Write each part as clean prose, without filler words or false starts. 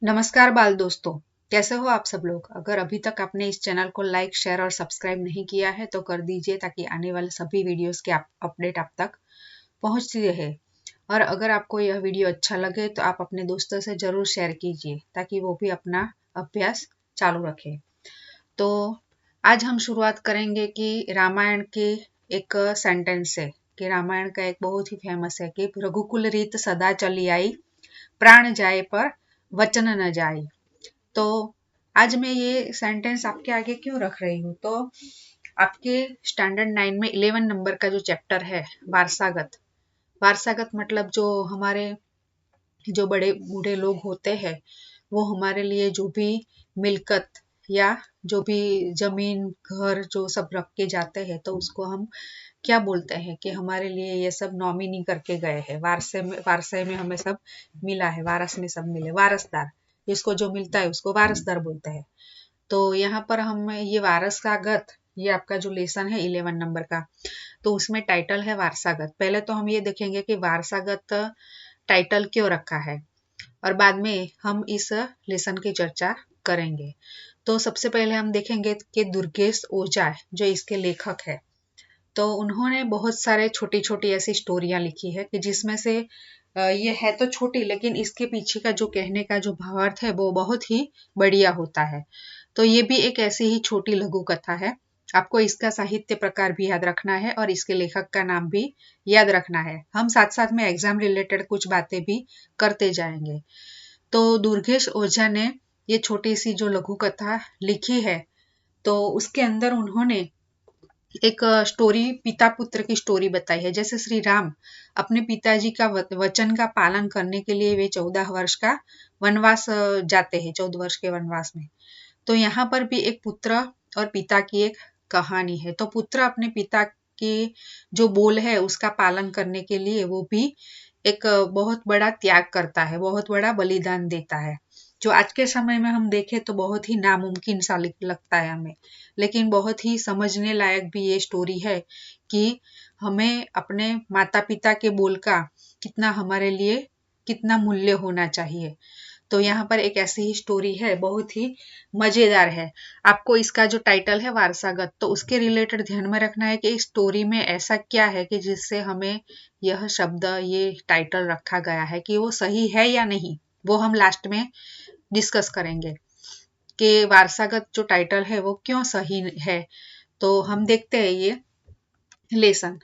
नमस्कार बाल दोस्तों, कैसे हो आप सब लोग। अगर अभी तक आपने इस चैनल को लाइक शेयर और सब्सक्राइब नहीं किया है तो कर दीजिए ताकि आने वाले सभी वीडियोस के अपडेट आप तक पहुंचती रहे। और अगर आपको यह वीडियो अच्छा लगे तो आप अपने दोस्तों से जरूर शेयर कीजिए ताकि वो भी अपना अभ्यास चालू रखे। तो आज हम शुरुआत करेंगे कि रामायण के एक सेंटेंस से, कि रामायण का एक बहुत ही फेमस है कि रघुकुल रीत सदा चली आई, प्राण जाए पर वचन न जाए। तो आज मैं ये सेंटेंस आपके आगे क्यों रख रही हूँ, तो आपके स्टैंडर्ड 9 में 11 नंबर का जो चैप्टर है वारसागत। वारसागत मतलब जो हमारे जो बड़े बूढ़े लोग होते हैं वो हमारे लिए जो भी मिल्कत या जो भी जमीन घर जो सब रख के जाते हैं तो उसको हम क्या बोलते हैं कि हमारे लिए ये सब नॉमिनी करके गए हैं। वारसे में हमें सब मिला है, वारस में सब मिले, वारसदार, जिसको जो मिलता है उसको वारसदार बोलते हैं। तो यहाँ पर हम ये वारसागत, ये आपका जो लेसन है 11 नंबर का, तो उसमें टाइटल है वारसागत। पहले तो हम ये देखेंगे कि वारसागत टाइटल क्यों रखा है और बाद में हम इस लेसन की चर्चा करेंगे। तो सबसे पहले हम देखेंगे कि दुर्गेश ओझा जो इसके लेखक है, तो उन्होंने बहुत सारे छोटी छोटी ऐसी स्टोरियां लिखी है कि जिसमें से ये है तो छोटी लेकिन इसके पीछे का जो कहने का जो भावार्थ है वो बहुत ही बढ़िया होता है। तो ये भी एक ऐसी ही छोटी लघु कथा है। आपको इसका साहित्य प्रकार भी याद रखना है और इसके लेखक का नाम भी याद रखना है। हम साथ साथ में एग्जाम रिलेटेड कुछ बातें भी करते जाएंगे। तो दुर्गेश ओझा ने ये छोटी सी जो लघु कथा लिखी है, तो उसके अंदर उन्होंने एक स्टोरी, पिता पुत्र की स्टोरी बताई है। जैसे श्री राम अपने पिताजी का वचन का पालन करने के लिए वे 14 वर्ष का वनवास जाते हैं, 14 वर्ष के वनवास में। तो यहाँ पर भी एक पुत्र और पिता की एक कहानी है। तो पुत्र अपने पिता के जो बोल है उसका पालन करने के लिए वो भी एक बहुत बड़ा त्याग करता है, बहुत बड़ा बलिदान देता है, जो आज के समय में हम देखें तो बहुत ही नामुमकिन सा लगता है हमें। लेकिन बहुत ही समझने लायक भी ये स्टोरी है कि हमें अपने माता पिता के बोल का कितना हमारे लिए कितना मूल्य होना चाहिए। तो यहाँ पर एक ऐसी ही स्टोरी है, बहुत ही मजेदार है। आपको इसका जो टाइटल है वारसागत, तो उसके रिलेटेड ध्यान में रखना है कि इस स्टोरी में ऐसा क्या है कि जिससे हमें यह शब्द, ये टाइटल रखा गया है, कि वो सही है या नहीं, वो हम लास्ट में डिस्कस करेंगे कि वारसागत जो टाइटल है वो क्यों सही है। तो हम देखते हैं ये લેસન।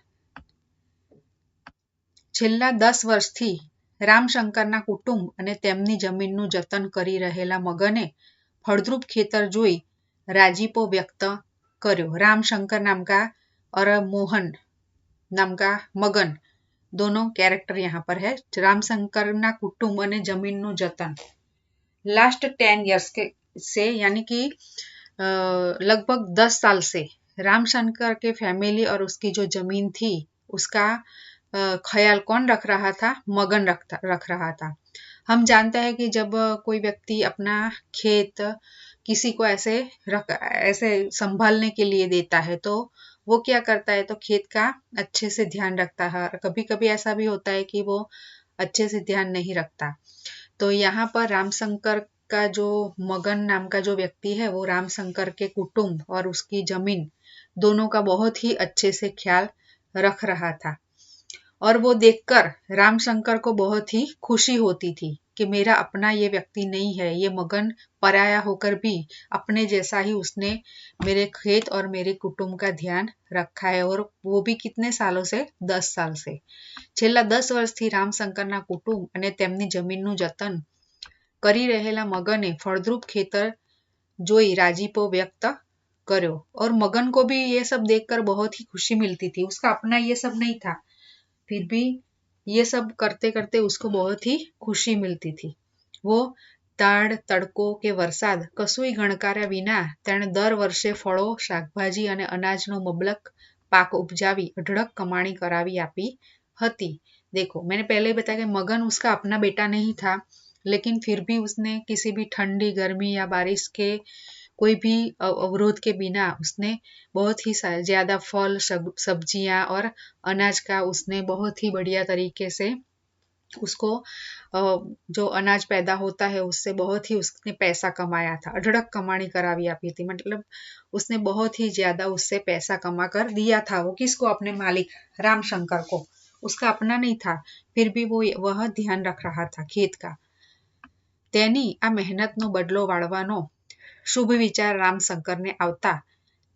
છેલ્લા 10 વર્ષથી રામશંકરના કુટુંબ અને તેમની જમીનનું જતન કરી રહેલા મગને ફળદ્રુપ ખેતર જોઈ રાજીપો વ્યક્ત કર્યો। रामशंकर नाम का और मोहन नाम का मगन, दोनों कैरेक्टर यहाँ पर है। रामशंकर कुटुंब અને જમીનનું જતન लास्ट 10 ईयर्स के से, यानी कि लगभग 10 साल से रामशंकर के फैमिली और उसकी जो जमीन थी उसका ख्याल कौन रख रहा था? मगन रख रहा था। हम जानते हैं कि जब कोई व्यक्ति अपना खेत किसी को ऐसे संभालने के लिए देता है तो वो क्या करता है, तो खेत का अच्छे से ध्यान रखता है। कभी कभी ऐसा भी होता है कि वो अच्छे से ध्यान नहीं रखता। तो यहाँ पर रामशंकर का जो मगन नाम का जो व्यक्ति है वो रामशंकर के कुटुंब और उसकी जमीन दोनों का बहुत ही अच्छे से ख्याल रख रहा था। और वो देखकर रामशंकर को बहुत ही खुशी होती थी कि मेरा अपना ये व्यक्ति नहीं है, ये मगन पराया होकर भी अपने जैसा ही उसने मेरे खेत और मेरे कुटुंब का ध्यान रखा है, और वो भी कितने सालों से? 10 साल से। છેલ્લા 10 વર્ષથી રામશંકરના કુટુંબ અને તેમની જમીનનું જતન કરી રહેલા મગને ફળદ્રુપ ખેતર જોઈ રાજીપો વ્યક્ત કર્યો। और मगन को भी ये सब देखकर बहुत ही खुशी मिलती थी। उसका अपना ये सब नहीं था, फिर भी ये सब करते करते उसको बहुत ही खुशी मिलती थी। वो તાડ તડકો કે વરસાદ કશુંય ગણકાર્યા વિના તેણે દર વર્ષે ફળો, શાકભાજી અને અનાજનો મબલક પાક ઉપજાવી અઢળક કમાણી કરાવી આપી હતી। देखो, मैंने पहले ही बताया कि मगन उसका अपना बेटा नहीं था, लेकिन फिर भी उसने किसी भी ठंडी, गर्मी या बारिश के कोई भी अवरोध के बिना उसने बहुत ही ज्यादा फल, सब्जियां और अनाज का उसने बहुत ही बढ़िया तरीके से उसको जो अनाज पैदा होता है उससे बहुत ही उसने पैसा कमाया था, अढળક कमाणी करावी आपी थी, मतलब उसने बहुत ही ज्यादा उससे पैसा कमा कर दिया था। वो किसको? अपने मालिक रामशंकर को। उसका अपना नहीं था, फिर भी वह ध्यान रख रहा था खेत का। તેની આ મહેનતનો બદલો વાળવાનો શુભ વિચાર રામશંકરને આવતા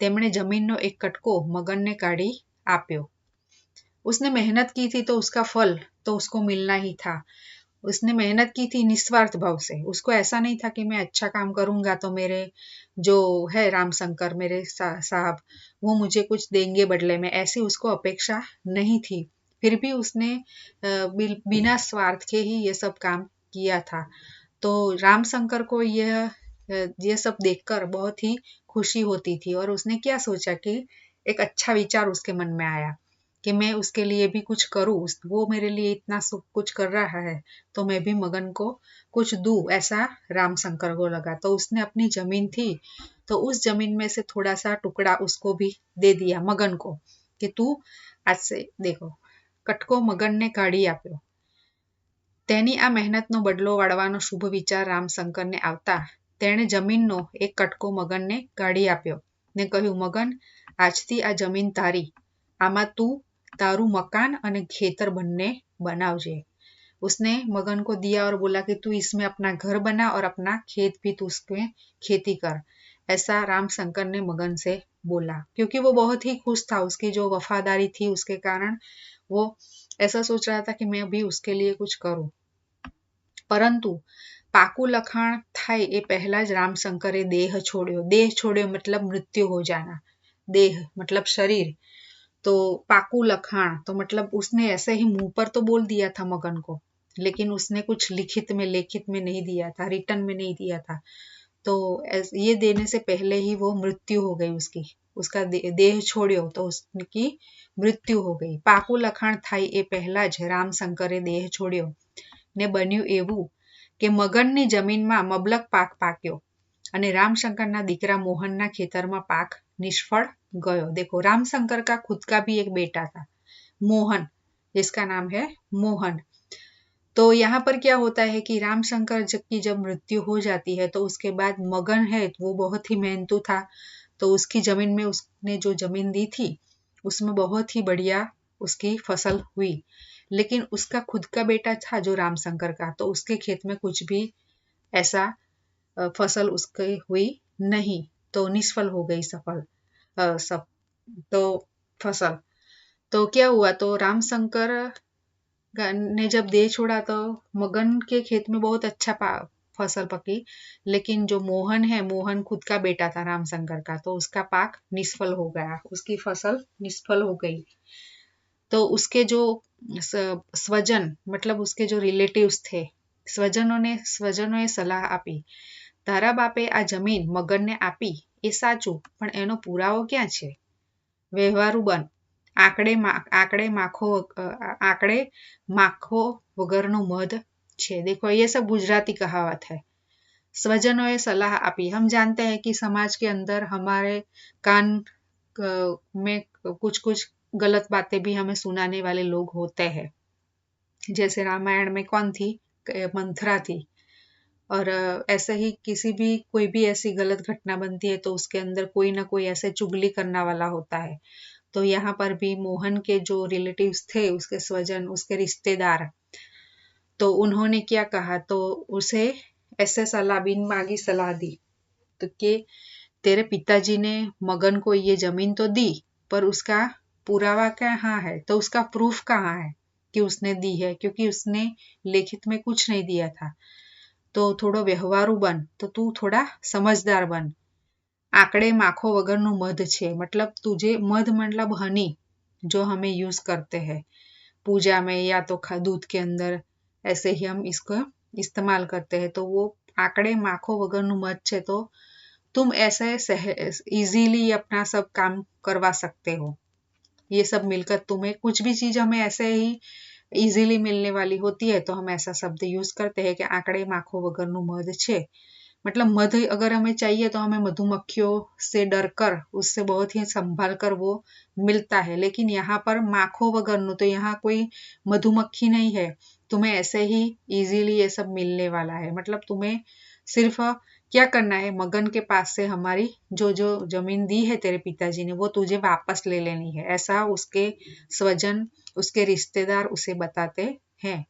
તેમણે જમીનનો એક કટકો મગનને કાઢી આપ્યો। उसने मेहनत की थी तो उसका फल तो उसको मिलना ही था। उसने मेहनत की थी निस्वार्थ भाव से। उसको ऐसा नहीं था कि मैं अच्छा काम करूंगा तो मेरे जो है रामशंकर मेरे साहब वो मुझे कुछ देंगे बदले में, ऐसी उसको अपेक्षा नहीं थी। फिर भी उसने बिना स्वार्थ के ही ये सब काम किया था। तो रामशंकर को ये सब देखकर बहुत ही खुशी होती थी और उसने क्या सोचा कि एक अच्छा विचार उसके मन में आया कि मैं उसके लिए भी कुछ करूं। वो मेरे लिए इतना सब कुछ कर रहा है तो मैं भी मगन को कुछ दूं, ऐसा रामशंकर को लगा। तो उसने अपनी जमीन थी तो उस जमीन में से थोड़ा सा टुकड़ा उसको भी दे दिया मगन को कि तू आज से देखो कटको मगन ने काढ़ी आप्यो। તેની આ મહેનતનો બદલો વાળવાનો શુભ વિચાર રામશંકરને આવતા તેણે જમીનનો એક કટકો મગનને કાઢી આપ્યો ને કહ્યું, મગન આજથી આ જમીન તારી, આમાં તું तारू मकान और खेतर बनने बनावजे। उसने मगन को दिया और बोला कि तू इसमें अपना घर बना और अपना खेत भी तू उसमें खेती कर। ऐसा रामशंकर ने मगन से बोला क्योंकि वो बहुत ही खुश था। उसकी जो वफादारी थी उसके कारण वो ऐसा सोच रहा था कि मैं भी उसके लिए कुछ करूं। परंतु पाकू लखाण थाय ए पहला ज रामशंकरे देह छोड़्यो। देह छोड़्यो मतलब मृत्यु हो जाना, देह मतलब शरीर। तो पाकू लखाण तो मतलब उसने ऐसे ही मुंह पर तो बोल दिया था मगन को, लेकिन उसने कुछ लेखित में नहीं दिया था, रिटर्न में नहीं दिया था। तो ये देने से पहले ही वो मृत्यु हो गई उसकी। उसका देह छोड़्यो तो उसकी मृत्यु हो गई। पाकू लखाण थाई ए पहला ज रामशंकरे देह छोड़्यो ने बन्યું એવું કે મગનની જમીનમાં મબલક પાક પાક્યો અને रामशंकर दीकरा मोहन खेतर में पाक निष्फल गयो। देखो रामशंकर का खुद का भी एक बेटा था मोहन, जिसका नाम है मोहन। तो यहाँ पर क्या होता है कि रामशंकर की जब मृत्यु हो जाती है तो उसके बाद मगन है वो बहुत ही मेहनतू था। तो उसकी जमीन में उसने जो जमीन दी थी उसमें बहुत ही बढ़िया उसकी फसल हुई, लेकिन उसका खुद का बेटा था जो रामशंकर का, तो उसके खेत में कुछ भी ऐसा फसल उसकी हुई नहीं, तो निष्फल हो गई सब तो फसल। तो क्या हुआ, तो रामशंकर ने जब देह छोड़ा तो मगन के खेत में बहुत अच्छा फसल पकी, लेकिन जो मोहन है, मोहन खुद का बेटा था रामशंकर का, तो उसका पाक निष्फल हो गया, उसकी फसल निष्फल हो गई। तो उसके जो स्वजन मतलब उसके जो रिलेटिव्स थे, स्वजनोए सलाह आपी, तारा बापे आ जमीन मगनने आपी એ સાચું, પણ એનો પુરાવો ક્યાં છે? વ્યવહારુ બન, आंकड़े माखो वगरनो मध छे। देखो ये सब गुजराती कहावत है। स्वजनों सलाह आपी, हम जानते हैं कि समाज के अंदर हमारे कान में कुछ कुछ गलत बातें भी हमें सुनाने वाले लोग होते हैं। जैसे रामायण में कौन थी? मंथरा थी। और ऐसे ही कोई भी ऐसी गलत घटना बनती है तो उसके अंदर कोई ना कोई ऐसे चुगली करने वाला होता है। तो यहाँ पर भी मोहन के जो रिलेटिव्स थे, उसके स्वजन, उसके रिश्तेदार, तो उन्होंने क्या कहा, तो उसे ऐसे बिन मांगी सलाह दी तो कि तेरे पिताजी ने मगन को ये जमीन तो दी, पर उसका पुरावा कहाँ है? तो उसका प्रूफ कहाँ है कि उसने दी है? क्योंकि उसने लिखित में कुछ नहीं दिया था। तो थोड़ो व्यवहारू बन, तो तू थोड़ा समझदार बन। आंकड़े माखो वगरनु मध छे, मतलब तुझे मध मतलब हनी जो हमें यूज करते हैं पूजा में या तो दूध के अंदर, ऐसे ही हम इसको इस्तेमाल करते हैं। तो वो आंकड़े माखो वगरनु मध छे, तो तुम ऐसे इजीली अपना सब काम करवा सकते हो। ये सब मिलकर तुम्हें कुछ भी चीज हमें ऐसे ही इजीली मिलने वाली होती है तो हम ऐसा शब्द यूज करते हैं कि आंकड़े माखो वगरनु मध छे। मतलब मध अगर हमें चाहिए तो हमें मधुमक्खियों से डरकर, उससे बहुत ही संभाल कर वो मिलता है, लेकिन यहाँ पर माखो वगरनु, तो यहाँ कोई मधुमक्खी नहीं है, तुम्हें ऐसे ही इजीली ये सब मिलने वाला है। मतलब तुम्हें सिर्फ क्या करना है, मगन के पास से हमारी जो जो जमीन दी है तेरे पिताजी ने वो तुझे वापस ले लेनी है, ऐसा उसके स्वजन, उसके रिश्तेदार उसे बताते हैं।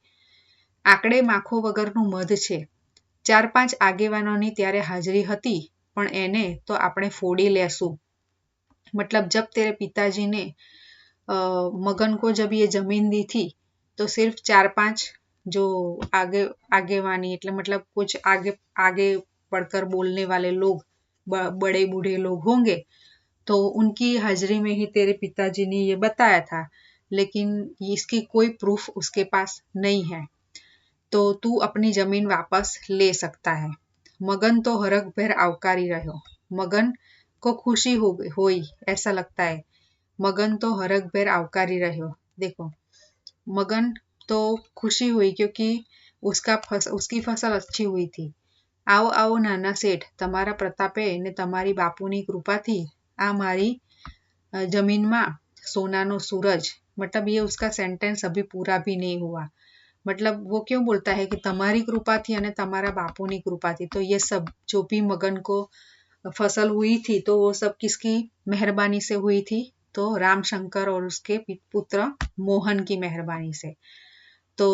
આંકડે માખો વગરનું મધ છે। 4-5 આગેવાનોની ત્યારે હાજરી હતી, પણ એને તો આપણે ફોડી લેશું। मतलब जब तेरे पिताजी ने मगन को जब ये जमीन दी थी तो सिर्फ 4-5 जो आगेवानी मतलब कुछ आगे आगे बढ़कर बोलने वाले लोग, बड़े बूढ़े लोग होंगे, तो उनकी हाजिरी में ही तेरे पिताजी ने ये बताया था, लेकिन इसकी कोई प्रूफ उसके पास नहीं है, तो तू अपनी जमीन वापस ले सकता है। मगन तो हरखभेर आवकारी रह्यो। मगन को खुशी हो हुई, ऐसा लगता है। मगन तो हरखभेर आवकारी रह्यो। देखो, मगन तो खुशी हुई क्योंकि उसकी फसल अच्छी हुई थी। आओ आओ नाना सेठ, तमारा प्रतापे ने तमारी बापूनी कृपाथी आ मारी जमीनमा सोनानो सूरज। मतलब ये उसका सेंटेंस अभी पूरा भी नहीं हुआ। मतलब वो क्यों बोलता है कि तमारी कृपा थी और तमारा बापूनी कृपा थी, तो ये सब जो भी मगन को फसल हुई थी तो वो सब किसकी मेहरबानी से हुई थी, तो रामशंकर और उसके पुत्र मोहन की मेहरबानी से। तो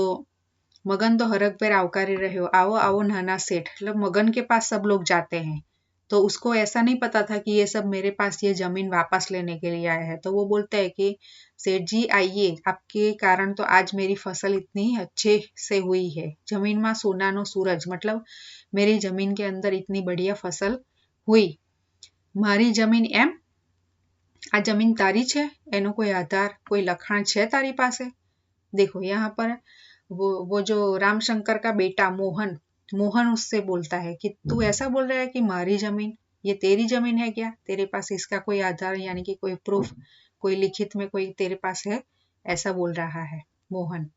मगन तो हरखभेर आवकारी रह्यो। आओ आओ नाना सेठ, मतलब मगन के पास सब लोग जाते हैं, तो उसको ऐसा नहीं पता था कि ये सब मेरे पास ये जमीन वापस लेने के लिए आया है। तो वो बोलता है कि सेठ जी आइए, आपके कारण तो आज मेरी फसल इतनी अच्छे से हुई है। जमीन में सोनानो सूरज, मतलब मेरी जमीन के अंदर इतनी बढ़िया फसल हुई। मारी जमीन एम, आ जमीन तारी छे, एनो कोई आधार, कोई लखाण छे तारी पासे? देखो यहाँ पर वो जो रामशंकर का बेटा मोहन उससे बोलता है कि तू ऐसा बोल रहा है कि मारी जमीन, ये तेरी जमीन है क्या? तेरे पास इसका कोई आधार यानी कि कोई प्रूफ, कोई लिखित में कोई तेरे पास है? ऐसा बोल रहा है मोहन।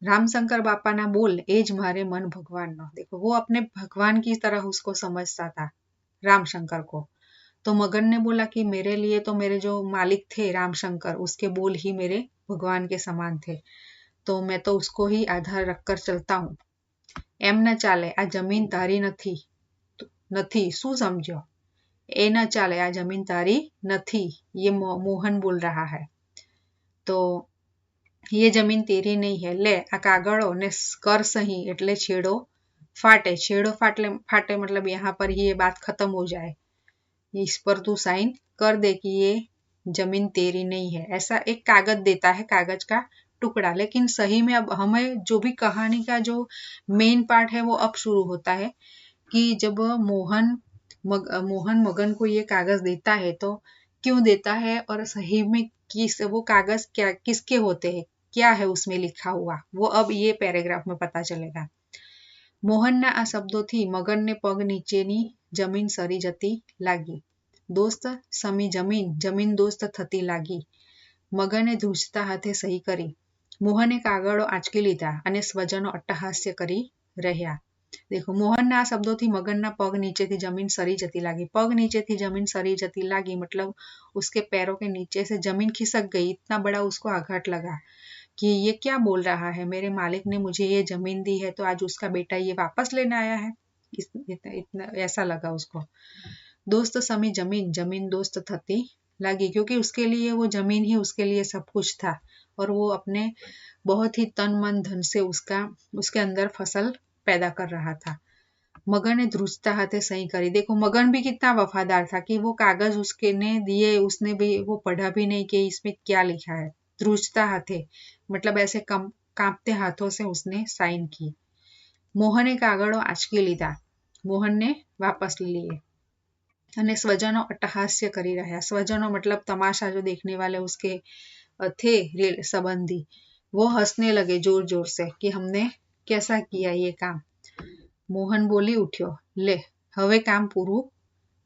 रामशंकर बापा ना बोल एज मारे मन भगवान नो। देखो वो अपने भगवान की तरह उसको समझता था, रामशंकर को। तो मगन ने बोला कि मेरे लिए तो मेरे जो मालिक थे रामशंकर, उसके बोल ही मेरे भगवान के समान थे, तो मैं तो उसको ही आधार रखकर चलता हूँ। एम न चाले, आ जमीन तारी નથી શું समझो? ए न चाले, आ जमीन तारी નથી, ये मोहन बोल रहा है। तो ये जमीन तेरी नहीं है, ले आ कागड़ो ने कर सही એટલે छेड़ो फाटे। छेड़ो फाटे मतलब यहाँ पर ही ये बात खत्म हो जाए, इस पर तू साइन कर दे कि ये जमीन तेरी नहीं है। ऐसा एक कागज देता है, कागज का टुकड़ा। लेकिन सही में अब हमें जो भी कहानी का जो मेन पार्ट है वो अब शुरू होता है कि जब मोहन मगन को ये कागज देता है तो क्यों देता है, और सही में वो कागज क्या किसके होते हैं, क्या है उसमें लिखा हुआ, वो अब ये पैराग्राफ में पता चलेगा। मोहनना આ શબ્દોથી મગનને પગ નીચેની જમીન સરી જતી લાગી। દોસ્ત સમી જમીન દોસ્ત થતી લાગી। મગને ધ્રુજતા હાથે સહી કરી। મોહને કાગળો આંચકી લીધા અને સ્વજનો અટ્ટહાસ્ય કરી રહ્યા। देखो मोहनना આ શબ્દોથી મગનના પગ નીચેથી જમીન સરી જતી લાગી। પગ नीचेથી जमीन सरी जती लागी मतलब उसके पैरों के नीचे से जमीन खिसक गई, इतना बड़ा उसको आघात लगा कि ये क्या बोल रहा है, मेरे मालिक ने मुझे ये जमीन दी है तो आज उसका बेटा ये वापस लेने आया है। इतना ऐसा लगा उसको। दोस्त समी जमीन दोस्त थती लगी, क्योंकि उसके लिए वो जमीन ही उसके लिए सब कुछ था और वो अपने बहुत ही तन मन धन से उसके अंदर फसल पैदा कर रहा था। मगन ने ध्रुजता हाथे सही करी। देखो मगन भी कितना वफादार था कि वो कागज उसके ने दिए, उसने भी वो पढ़ा भी नहीं कि इसमें क्या लिखा है। ध्रुजता हाथे मतलब ऐसे कांपते हाथों से उसने साइन की। मोहने कागड़ो आंचकी लीधा, मोहन ने वापस लिए। અને સ્વજનો અટ્ટહાસ્ય કરી રહ્યા। સ્વજનો मतलब तमाशा जो देखने वाले उसके थे संबंधी, वो हंसने लगे जोर जोर से कि हमने कैसा किया ये काम। मोहन बोली उठ्यो, ले હવે કામ પૂરું,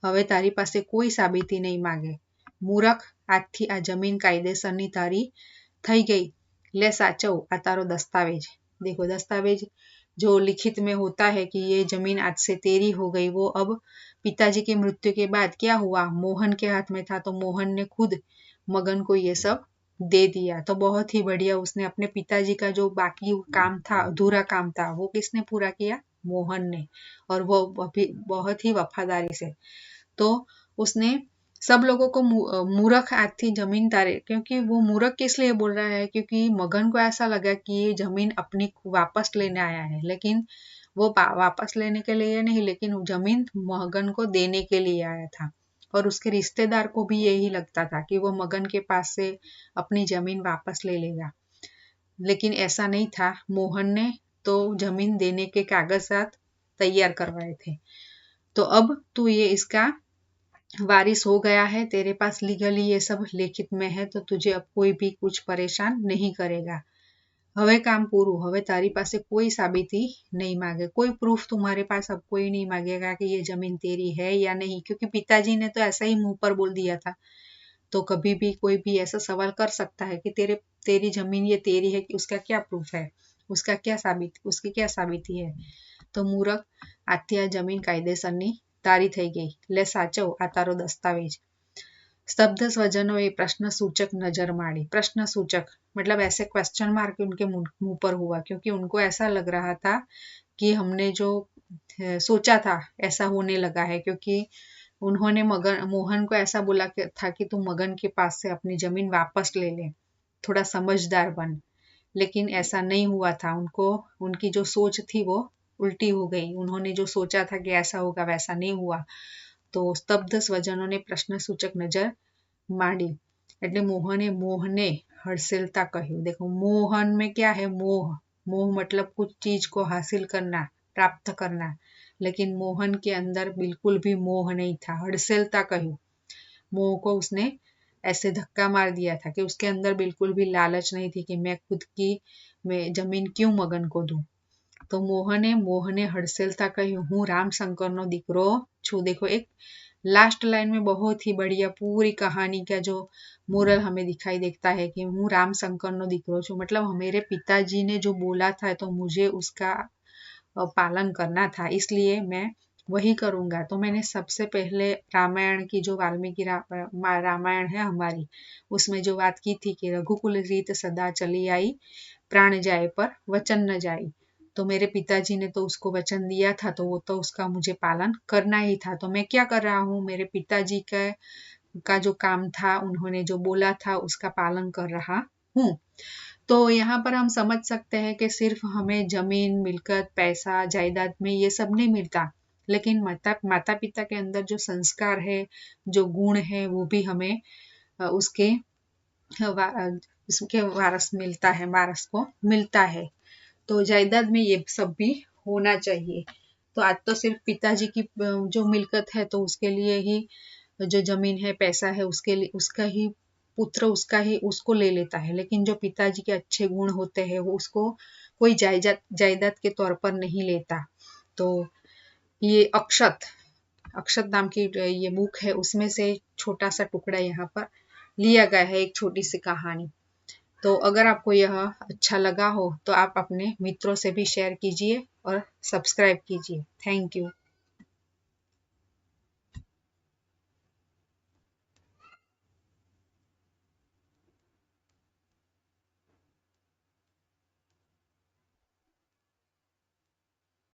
હવે તારી પાસે કોઈ સાબિતી નહીં માગે। મૂરખ, આજથી આ જમીન કાયદેસરની તારી થઈ ગઈ। ले સાચવ આ તારો દસ્તાવેજ। देखो दस्तावेज जो लिखित में होता है कि ये जमीन आज से तेरी हो गई, वो अब पिताजी की मृत्यु के बाद क्या हुआ, मोहन के हाथ में था, तो मोहन ने खुद मगन को ये सब दे दिया। तो बहुत ही बढ़िया, उसने अपने पिताजी का जो बाकी काम था, अधूरा काम था, वो किसने पूरा किया? मोहन ने। और वो अभी बहुत ही वफादारी से। तो उसने सब लोगों को मूर्ख आती जमीन तारे, क्योंकि वो मूर्ख किस लिए बोल रहा है? क्योंकि मगन को ऐसा लगा कि ये जमीन अपनी वापस लेने आया है, लेकिन वो वापस लेने के लिए नहीं, लेकिन जमीन मगन को देने के लिए आया था। और उसके रिश्तेदार को भी यही लगता था कि वो मगन के पास से अपनी जमीन वापस ले लेगा, लेकिन ऐसा नहीं था। मोहन ने तो जमीन देने के कागजात तैयार करवाए थे। तो अब तू ये इसका वारिस हो गया है, तेरे पास लीगली ये सब लिखित में है, तो तुझे अब कोई भी कुछ परेशान नहीं करेगा। હવે કામ પૂરું, હવે તારી પાસે कोई साबिती नहीं मांगे, कोई प्रूफ तुम्हारे पास अब कोई नहीं मांगेगा कि ये जमीन तेरी है या नहीं, क्योंकि पिताजी ने तो ऐसा ही मुंह पर बोल दिया था। तो कभी भी कोई भी ऐसा सवाल कर सकता है कि तेरी जमीन ये तेरी है, कि उसका क्या प्रूफ है, उसकी क्या साबिती है। तो मूरख, આથી આ જમીન કાયદેસરની તારી થઈ ગઈ, લે સાચવ આ તારો દસ્તાવેજ। स्तब्ध स्वजनों ये प्रश्न सूचक नजर मारी। प्रश्न सूचक मतलब ऐसे क्वेश्चन मार्क उनके मुंह पर हुआ, क्योंकि उनको ऐसा लग रहा था कि हमने जो सोचा था ऐसा होने लगा है, क्योंकि उन्होंने मोहन को ऐसा बोला था कि तुम मगन के पास से अपनी जमीन वापस ले ले, थोड़ा समझदार बन। लेकिन ऐसा नहीं हुआ था। उनको उनकी जो सोच थी वो उल्टी हो गई। उन्होंने जो सोचा था कि ऐसा होगा वैसा नहीं हुआ। तो स्तब्ध स्वजनों ने प्रश्न सूचक नजर માંડી। એટલે મોહને हर्षिलता કહ્યું। देखो मोहन में क्या है? मोह। मोह मतलब कुछ चीज को हासिल करना, प्राप्त करना, लेकिन मोहन के अंदर बिल्कुल भी मोह नहीं था। हर्षिलता કહ્યું। मोह को उसने ऐसे धक्का मार दिया था कि उसके अंदर बिल्कुल भी लालच नहीं थी कि मैं खुद की जमीन क्यों मगन को दूं। तो मोहने हर्षिलता કહ્યું, હું રામશંકરનો દીકરો છું। देखो एक लास्ट लाइन में बहुत ही बढ़िया पूरी कहानी का जो मोरल हमें दिखाई देता है कि हूँ राम शंकर नो दीकरो छू, मतलब मेरे पिताजी ने जो बोला था तो मुझे उसका पालन करना था, इसलिए मैं वही करूंगा। तो मैंने सबसे पहले रामायण की जो वाल्मीकि रामायण है हमारी, उसमें जो बात की थी कि रघुकुल रीत सदा चली आई, प्राण जाए पर वचन न जाई। तो मेरे पिताजी ने तो उसको वचन दिया था, तो वो तो उसका मुझे पालन करना ही था। तो मैं क्या कर रहा हूँ? मेरे पिताजी का जो काम था, उन्होंने जो बोला था उसका पालन कर रहा हूँ। तो यहाँ पर हम समझ सकते हैं कि सिर्फ हमें जमीन, मिल्कत, पैसा, जायदाद में ये सब नहीं मिलता, लेकिन माता पिता के अंदर जो संस्कार है, जो गुण है, वो भी हमें उसके वारस मिलता है, वारस को मिलता है। तो जायदाद में ये सब भी होना चाहिए। तो आज तो सिर्फ पिताजी की जो मिल्कत है, तो उसके लिए ही जो जमीन है, पैसा है, उसके लिए उसका ही पुत्र उसको ले लेता है, लेकिन जो पिताजी के अच्छे गुण होते हैं वो उसको कोई जायदाद के तौर पर नहीं लेता। तो ये अक्षत नाम की ये बुक है, उसमें से छोटा सा टुकड़ा यहाँ पर लिया गया है, एक छोटी सी कहानी। तो अगर आपको यह अच्छा लगा हो तो आप अपने मित्रों से भी शेयर कीजिए और सब्सक्राइब कीजिए। Thank you.